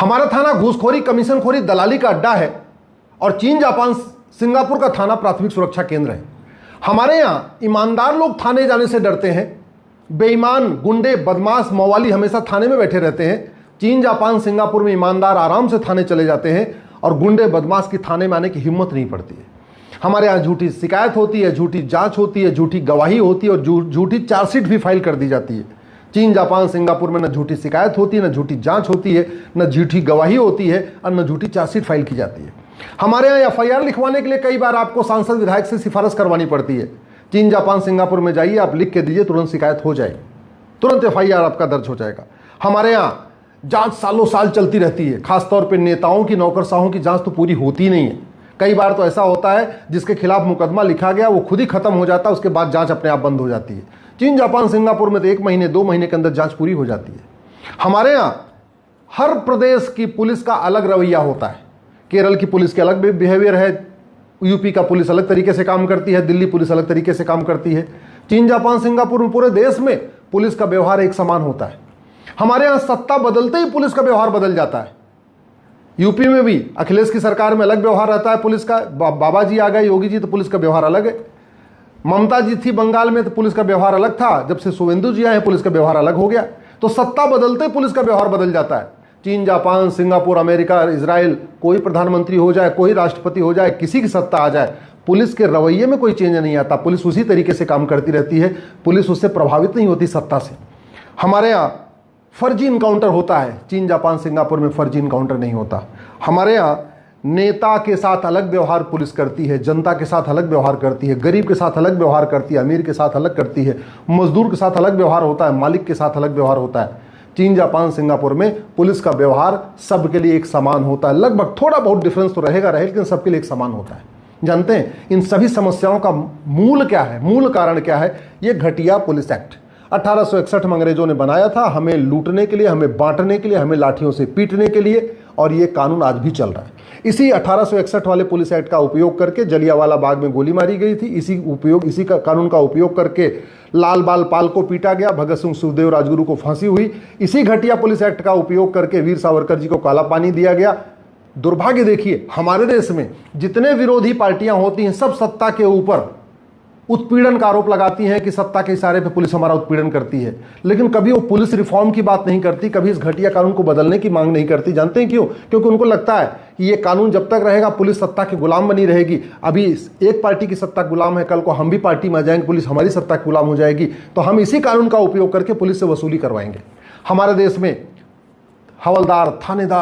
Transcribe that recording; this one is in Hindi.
हमारा थाना घूसखोरी, कमीशनखोरी, दलाली का अड्डा है और चीन, जापान, सिंगापुर का थाना प्राथमिक सुरक्षा केंद्र है। हमारे यहाँ ईमानदार लोग थाने जाने से डरते हैं, बेईमान, गुंडे, बदमाश, मवाली हमेशा थाने में बैठे रहते हैं। चीन, जापान, सिंगापुर में ईमानदार आराम से थाने चले जाते हैं और गुंडे, बदमाश की थाने में आने की हिम्मत नहीं पड़ती है। हमारे यहाँ झूठी शिकायत होती है, झूठी जांच होती है, झूठी गवाही होती है और झूठी चार्जशीट भी फाइल कर दी जाती है। चीन, जापान, सिंगापुर में न झूठी शिकायत होती है, न झूठी जांच होती है, न झूठी गवाही होती है और न झूठी चार्जशीट फाइल की जाती है। हमारे यहाँ एफआईआर लिखवाने के लिए कई बार आपको सांसद विधायक से सिफारिश करवानी पड़ती है। चीन, जापान, सिंगापुर में जाइए, आप लिख के दीजिए, तुरंत शिकायत हो जाएगी, तुरंत एफआईआर आपका दर्ज हो जाएगा। हमारे यहाँ जांच सालों साल चलती रहती है। खासतौर पे नेताओं की, नौकरशाहों की जांच तो पूरी होती नहीं है। कई बार तो ऐसा होता है जिसके खिलाफ मुकदमा लिखा गया वो खुद ही खत्म हो जाता है, उसके बाद जांच अपने आप बंद हो जाती है। चीन, जापान, सिंगापुर में तो 1 महीने 2 महीने के अंदर जांच पूरी हो जाती है। हमारे यहाँ हर प्रदेश की पुलिस का अलग रवैया होता है। केरल की पुलिस के अलग बिहेवियर है, यूपी का पुलिस अलग तरीके से काम करती है, दिल्ली पुलिस अलग तरीके से काम करती है। चीन, जापान, सिंगापुर में पूरे देश में पुलिस का व्यवहार एक समान होता है। हमारे यहाँ सत्ता बदलते ही पुलिस का व्यवहार बदल जाता है। यूपी में भी अखिलेश की सरकार में अलग व्यवहार रहता है पुलिस का, बाबा जी आ गए, योगी जी, तो पुलिस का व्यवहार अलग है। ममता जी थी बंगाल में तो पुलिस का व्यवहार अलग था, जब से शुवेंदु जी आए पुलिस का व्यवहार अलग हो गया। तो सत्ता बदलते ही पुलिस का व्यवहार बदल जाता है। चीन, जापान, सिंगापुर, अमेरिका, इजराइल, कोई प्रधानमंत्री हो जाए, कोई राष्ट्रपति हो जाए, किसी की सत्ता आ जाए, पुलिस के रवैये में कोई चेंज नहीं आता। पुलिस उसी तरीके से काम करती रहती है, पुलिस उससे प्रभावित नहीं होती सत्ता से। हमारे यहाँ फर्जी इनकाउंटर होता है, चीन, जापान, सिंगापुर में फर्जी इनकाउंटर नहीं होता। हमारे यहाँ नेता के साथ अलग व्यवहार पुलिस करती है, जनता के साथ अलग व्यवहार करती है, गरीब के साथ अलग व्यवहार करती है, अमीर के साथ अलग करती है, मजदूर के साथ अलग व्यवहार होता है, मालिक के साथ अलग व्यवहार होता है। चीन, जापान, सिंगापुर में पुलिस का व्यवहार सबके लिए एक समान होता है। लगभग थोड़ा बहुत डिफरेंस तो रहेगा लेकिन सबके लिए एक समान होता है। जानते हैं इन सभी समस्याओं का मूल क्या है, मूल कारण क्या है? ये घटिया पुलिस एक्ट 1861 में अंग्रेजों ने बनाया था, हमें लूटने के लिए, हमें बांटने के लिए, हमें लाठियों से पीटने के लिए, और ये कानून आज भी चल रहा है। इसी 1861 वाले पुलिस एक्ट का उपयोग करके जलियांवाला बाग में गोली मारी गई थी। इसी का कानून का उपयोग करके लाल बाल पाल को पीटा गया, भगत सिंह, सुखदेव, राजगुरु को फांसी हुई। इसी घटिया पुलिस एक्ट का उपयोग करके वीर सावरकर जी को काला पानी दिया गया। दुर्भाग्य देखिए, हमारे देश में जितने विरोधी पार्टियां होती हैं सब सत्ता के ऊपर उत्पीड़न का आरोप लगाती हैं कि सत्ता के इशारे पे पुलिस हमारा उत्पीड़न करती है, लेकिन कभी वो पुलिस रिफॉर्म की बात नहीं करती, कभी इस घटिया कानून को बदलने की मांग नहीं करती। जानते हैं क्यों? क्योंकि उनको लगता है कि ये कानून जब तक रहेगा पुलिस सत्ता के गुलाम बनी रहेगी। अभी एक पार्टी की सत्ता गुलाम है, कल को हम भी पार्टी में आ जाएंगे, पुलिस हमारी सत्ता के गुलाम हो जाएगी, तो हम इसी कानून का उपयोग करके पुलिस से वसूली करवाएंगे। हमारे देश में हवलदार, थानेदार